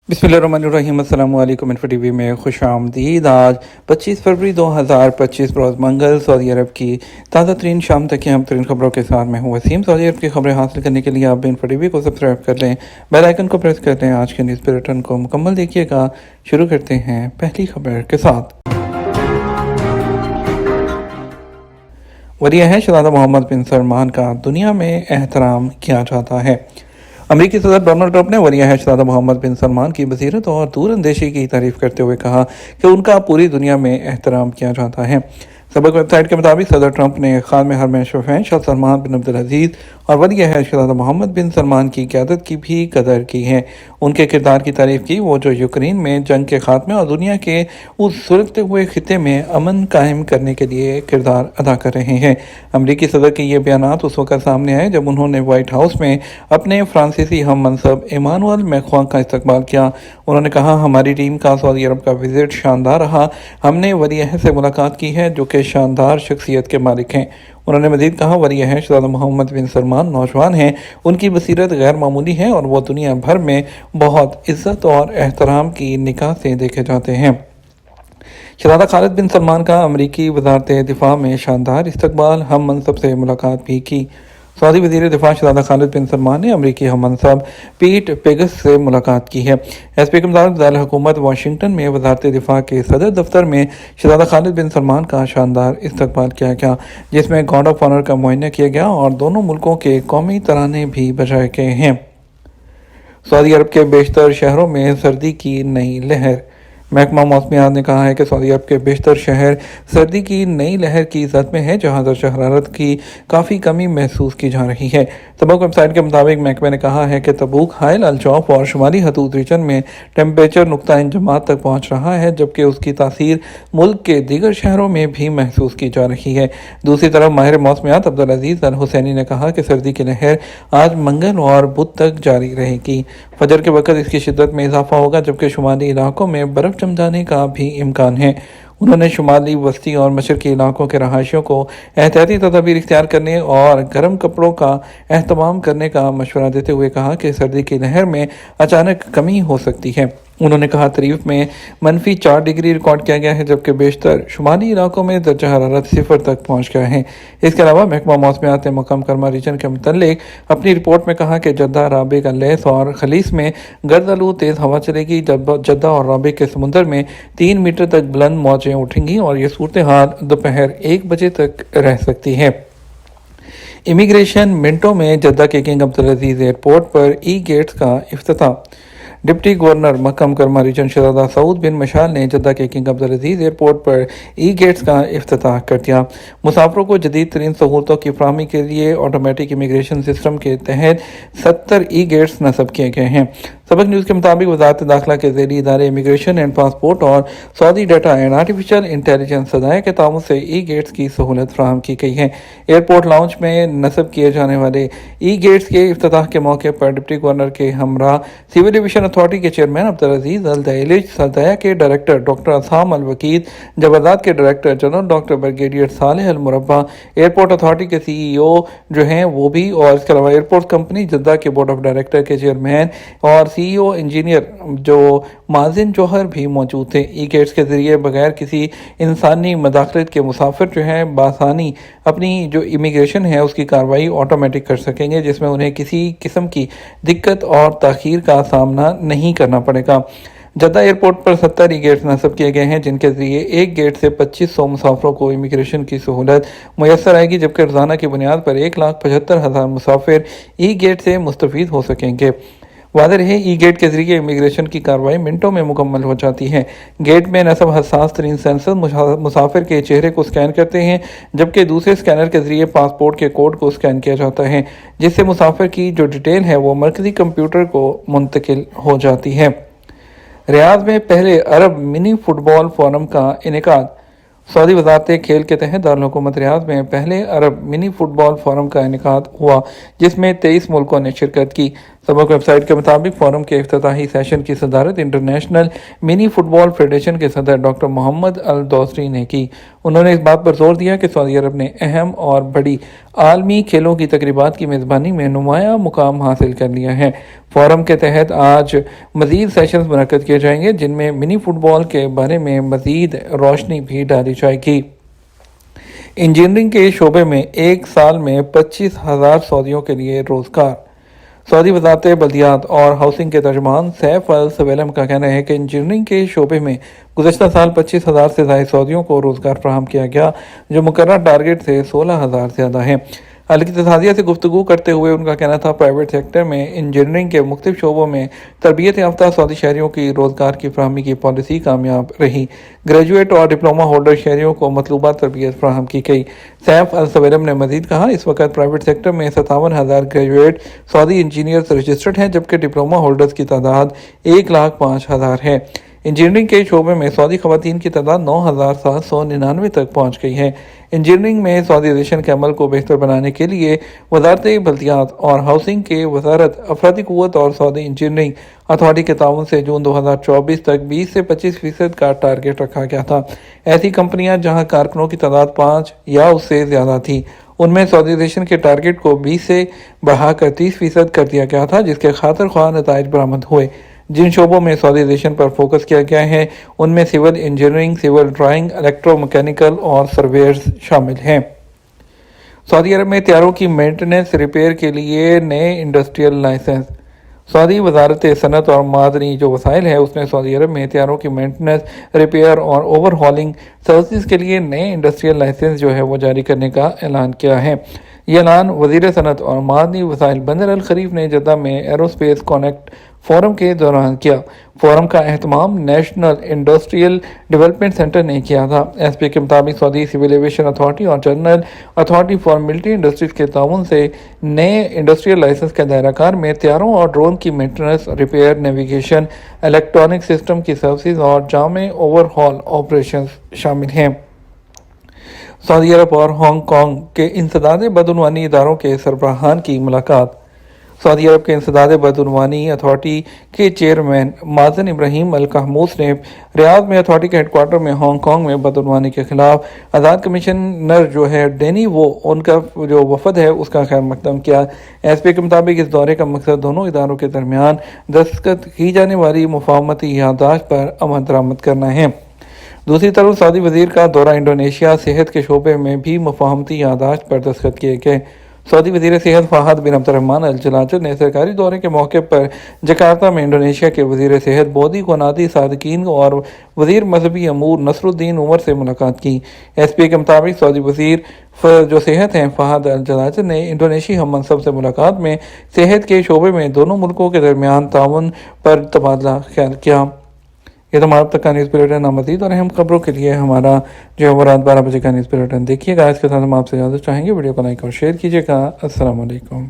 बिस्मिल्लाहिर्रहमानिर्रहीम। अस्सलाम वालेकुम। इन्फो टीवी में खुश आमदीद। आज 25 फरवरी 2025 रोज़ मंगल सऊदी अरब की ताज़ा तरीन शाम तक की अहम तरीन खबरों के साथ मैं हूँ वसीम। सऊदी अरब की खबरें हासिल करने के लिए आप भी इन्फो टीवी को सब्सक्राइब कर लें, बेल आइकन को प्रेस कर लें। आज के न्यूज़ बुलेटिन को मुकम्मल देखिएगा। शुरू करते हैं पहली खबर के साथ। वरीय है शहज़ादा मोहम्मद बिन सलमान का दुनिया में एहतराम किया जाता है। अमेरिकी सदर डोनाल्ड ट्रंप ने वरीय है शहज़ादा मोहम्मद बिन सलमान की बसीरत और दूरअंदेशी की तारीफ करते हुए कहा कि उनका पूरी दुनिया में एहतराम किया जाता है। सबक वेबसाइट के मुताबिक सदर ट्रंप ने खान में हरम शफैन शाह सलमान बिन अब्दुल अजीज़ और वली अहद शहज़ादा मोहम्मद बिन सलमान की क़यादत की भी कदर की है। उनके किरदार की तारीफ की, वो जो यूक्रेन में जंग के खात्मे और दुनिया के उस सुलगते हुए खिते में अमन कायम करने के लिए किरदार अदा कर रहे हैं। अमरीकी सदर के ये बयानात उस वक्त सामने आए जब उन्होंने वाइट हाउस में अपने फ्रांसीसी हम मनसब इमानुअल मैक्रों का इस्तकबाल किया। उन्होंने कहा, हमारी टीम का सऊदी अरब का विजिट शानदार रहा। हमने वली अहद से मुलाकात की है जो कि शानदार शख्सियत के मालिक हैं। उन्होंने मजीद कहा, वली अहद शहज़ादा मोहम्मद बिन सलमान नौजवान हैं, उनकी बसीरत गैर मामूली है और वह दुनिया भर में बहुत इज्जत और एहतराम की निगाह से देखे जाते हैं। शहज़ादा खालिद बिन सलमान का अमरीकी वज़ारत दिफा में शानदार इस्तकबाल। हम मनसब से मुलाकात भी की। सऊदी वज़ीर दिफा शहज़ादा खालिद बिन सलमान ने अमरीकी हम मनसब पीट पेगस से मुलाकात की है। एसपी के मुताबिक दारुल हुकूमत वाशिंगटन में वज़ारत दिफा के सदर दफ्तर में शहज़ादा खालिद बिन सलमान का शानदार इस्तकबाल किया गया, जिसमें गार्ड ऑफ ऑनर का मुआयना किया गया और दोनों मुल्कों के कौमी तराने भी बजाए गए हैं। सऊदी अरब के बेशतर शहरों में सर्दी की नई लहर। महकमा मौसमियात ने कहा है कि सऊदी अरब के बेशतर शहर सर्दी की नई लहर की जद में है, जहां दर्जा हरारत की काफ़ी कमी महसूस की जा रही है। तबूक वेबसाइट के मुताबिक महकमे ने कहा है कि तबूक, हाइल, अलजौफ और शुमाली हदूद रीजन में टेम्परेचर नुक्ता इंजमात तक पहुँच रहा है, जबकि उसकी तासीर मुल्क के दीगर शहरों में भी महसूस की जा रही है। दूसरी तरफ माहिर मौसमियात अब्दुल अजीज़ अल हुसैनी ने कहा कि सर्दी की लहर आज मंगल और बुध तक जारी रहेगी। फजर के वक्त इसकी शिद्दत में इजाफा होगा, जबकि शुमाली इलाकों में बर्फ़ जम जाने का भी इम्कान है। उन्होंने शुमाली, वस्ती और मशरकी इलाकों के रहायशियों को एहतियाती तदाबीर इख्तियार करने और गर्म कपड़ों का एहतमाम करने का मशवरा देते हुए कहा कि सर्दी की लहर में अचानक कमी हो सकती है। उन्होंने कहा, तरीफ में -4 डिग्री रिकॉर्ड किया गया है, जबकि बेशतर शुमाली इलाकों में दर्जा हरारत 0 तक पहुँच गया है। इसके अलावा महकमा मौसमियात ने मकाम कर्मा रीजन के मुतल्लिक अपनी रिपोर्ट में कहा कि जद्दा, राबिक, अल्लैस और खलीस में गर्द आलू तेज़ हवा चलेगी। जद्दा और राबिक के समुंदर में 3 मीटर तक बुलंद मौजें उठेंगी और ये सूरत हाल दोपहर 1 बजे तक रह सकती है। इमिग्रेशन मिनटों में जद्दा के किंग अब्दुल अजीज़ एयरपोर्ट पर ई गेट्स का इफ्तिताह। डिप्टी गवर्नर मक्का मुकरमा रीजन शहज़ादा सऊद बिन मशाल ने जद्दा के किंग अब्दुल अजीज़ एयरपोर्ट पर ई गेट्स का इफ्तिताह कर दिया। मुसाफरों को जदीद तरीन सहूलतों की फराहमी के लिए ऑटोमेटिक इमिग्रेशन सिस्टम के तहत 70 ई गेट्स नस्ब किए गए हैं। सबक न्यूज़ के मुताबिक वज़ारत दाखिला के ज़ेरी इदारे इमिग्रेशन एंड पासपोर्ट और Saudi data and artificial intelligence सदाए के ताउन से ई गेट्स की सहूलत फराहम की गई है। एयरपोर्ट लाउंज में नस्ब किए जाने वाले ई गेट्स के इफ्तिताह के मौके पर डिप्टी गवर्नर के हमरा सिविल एविएशन अथॉरिटी के चेयरमैन अब्दुल अजीज़ अल दहलीज, सदाया के डायरेक्टर डॉक्टर असाम अल वकीद, जबरदात के director general doctor brigadier Saleh Al मुरब्बा, एयरपोर्ट अथॉरिटी के CEO जो हैं वो भी, और इसके अलावा एयरपोर्ट कंपनी जद्दा के बोर्ड ऑफ डायरेक्टर के चेयरमैन और CEO इंजीनियर जो माजिन जौहर भी मौजूद थे। ई गेट्स के ज़रिए बगैर किसी इंसानी मदाखलत के मुसाफिर जो हैं बासानी अपनी जो इमिग्रेशन है उसकी कार्रवाई ऑटोमेटिक कर सकेंगे, जिसमें उन्हें किसी किस्म की दिक्कत और ताख़ीर का सामना नहीं करना पड़ेगा। जद्दा एयरपोर्ट पर 70 ई गेट्स नस्ब किए गए हैं, जिनके ज़रिए एक गेट से 2500 मुसाफरों को इमिग्रेशन की सहूलत मुयसर आएगी, जबकि रोज़ाना की बुनियाद पर 1,75,000 मुसाफिर ई गेट से मुस्तफ़ीद हो सकेंगे। वाज़ेह है, ई गेट के जरिए इमिग्रेशन की कार्रवाई मिनटों में मुकम्मल हो जाती है। गेट में नस्ब हसास तरीन सेंसर मुसाफिर के चेहरे को स्कैन करते हैं, जबकि दूसरे स्कैनर के जरिए पासपोर्ट के कोड को स्कैन किया जाता है, जिससे मुसाफिर की जो डिटेल है वो मरकज़ी कंप्यूटर को मुंतकिल हो जाती है। रियाद में पहले अरब मिनी फुटबॉल फोरम का इनेकाद। सऊदी वज़ारत खेल के तहत दारुल हुकूमत रियाद में पहले अरब मिनी फुटबॉल फोरम का इनेकाद हुआ, जिसमें 23 मुल्कों ने शिरकत की। सबक वेबसाइट के मुताबिक फोरम के इफ्तिताही सेशन की सदारत इंटरनेशनल मिनी फुटबॉल फेडरेशन के सदर डॉक्टर मोहम्मद अल दोसरी ने की। उन्होंने इस बात पर जोर दिया कि सऊदी अरब ने अहम और बड़ी आलमी खेलों की तकरीबात की मेज़बानी में नुमाया मुकाम हासिल कर लिया है। फोरम के तहत आज मज़ीद सेशंस मुनक्कद किए जाएंगे जिनमें मिनी फुटबॉल के बारे में मज़ीद रोशनी भी डाली जाएगी। इंजीनियरिंग के शोबे में एक साल में 25,000 सऊदियों के लिए रोज़गार। सऊदी वज़ारत बल्दियात और हाउसिंग के तर्जमान सैफ अल सवेलम का कहना है कि इंजीनियरिंग के शोबे में गुज़श्ता साल 25,000 से ज़ायद सऊदियों को रोज़गार फराहम किया गया, जो मुकर्रर टारगेट से 16,000 ज़्यादा है। हल्की तसादिया से गुफ्तगू करते हुए उनका कहना था, प्राइवेट सेक्टर में इंजीनियरिंग के मुख्तलिफ शोबों में तरबियत याफ्ता सऊदी शहरियों की रोज़गार की फराहमी की पॉलिसी कामयाब रही। ग्रेजुएट और डिप्लोमा होल्डर शहरियों को मतलूबा तरबियत फराहम की गई। सैफ अल सवेलम ने मजीद कहा, इस वक्त प्राइवेट सेक्टर में 57,000 ग्रेजुएट सऊदी इंजीनियर्स रजिस्टर्ड हैं, जबकि डिप्लोमा होल्डर्स की तादाद 1,05,000 है। इंजीनियरिंग के शोबे में सऊदी खवातीन की तादाद 9,799 तक पहुँच गई है। इंजीनियरिंग में सऊदीज़ेशन के अमल को बेहतर बनाने के लिए वज़ारत बल्दियात और हाउसिंग के वज़ारत अफरादी क़ुव्वत और सऊदी इंजीनियरिंग अथॉरिटी के ताउन से जून 2024 तक 20 से 25% का टारगेट रखा गया था। ऐसी कंपनियां जहां कारकुनों की तादाद 5 या उससे ज़्यादा थी, उनमें सऊदीज़ेशन के टारगेट को 20 से बढ़ाकर 30% कर दिया गया था, जिसके खातिर ख्वाह नताइज बरामद हुए। जिन शोबों में सऊदीज़ेशन पर फोकस किया गया है उनमें civil engineering, civil drawing, electromechanical और सर्वेयर्स शामिल हैं। सऊदी अरब में तैयारों की मेंटेनेंस रिपेयर के लिए नए इंडस्ट्रियल लाइसेंस। सऊदी वज़ारत सनत और मादनी जो वसाइल है उसने सऊदी अरब में तैयारों की मेंटेनेंस, रिपेयर और ओवरहॉलिंग सर्विस के लिए नए इंडस्ट्रियल लाइसेंस जो है वो जारी करने का ऐलान किया है। ये ऐलान वज़ीर सनत और मादनी वसाइल बंदर अल खरीफ ने जद्दा में एरोस्पेस कनेक्ट फोरम के दौरान किया। फोरम का एहतमाम नेशनल इंडस्ट्रियल डेवलपमेंट सेंटर ने किया था। एसपी के मुताबिक सऊदी सिविल एविएशन अथॉरिटी और general authority for military industries के ताउन से नए इंडस्ट्रियल लाइसेंस के दायरा कार में तैयारों और ड्रोन की maintenance, repair, navigation, electronic system की सर्विसेज और जामे ओवरहॉल ऑपरेशन शामिल हैं। सऊदी अरब और हांगकांग के इंसदाद बदउनवानी इदारों के सरबराहान की मुलाकात। सऊदी अरब के इंसदाद बदउनवानी अथॉरिटी के चेयरमैन माज़न इब्राहिम अल कहमूस ने रियाद में अथॉरिटी के हेडक्वार्टर में हांगकांग में बदउनवानी के खिलाफ आज़ाद कमिश्नर जो है डेनी वो उनका जो वफद है उसका खैर मकदम किया। एसपी के मुताबिक इस दौरे का मकसद दोनों इदारों के दरमियान दस्तखत की जाने वाली मुफाहमती याददाश्त पर अमल दरामद करना है। दूसरी तरफ सऊदी वजीर का दौरा इंडोनेशिया, सेहत के शोबे में भी मुफाहमती याददाश्त पर दस्तखत किए गए। सऊदी वजीर सेहत फ़ाहद बिन अब्दुर्रहमान अल जलाजल ने सरकारी दौरे के मौके पर जकार्ता में इंडोनेशिया के वजीर सेहत बोदी कोनादी सादिकीन और वजीर मजहबी अमूर नसरुद्दीन उमर से मुलाकात की। एसपी के मुताबिक सऊदी वजीर जो सेहत हैं फ़ाहद अल जलाजल ने इंडोनेशिया हम मनसब से मुलाकात में सेहत के शोबे में दोनों मुल्कों के दरमियान ताउन पर तबादला ख्याल किया। ये तो हमारा अब तक का न्यूज़ बुलेटिन। मज़ीद और अहम खबरों के लिए हमारा जो है वो रात 12 बजे का न्यूज़ बुलेटिन देखिएगा। इसके साथ हम आपसे इजाज़त चाहेंगे। वीडियो को लाइक और शेयर कीजिएगा। अस्सलाम वालेकुम।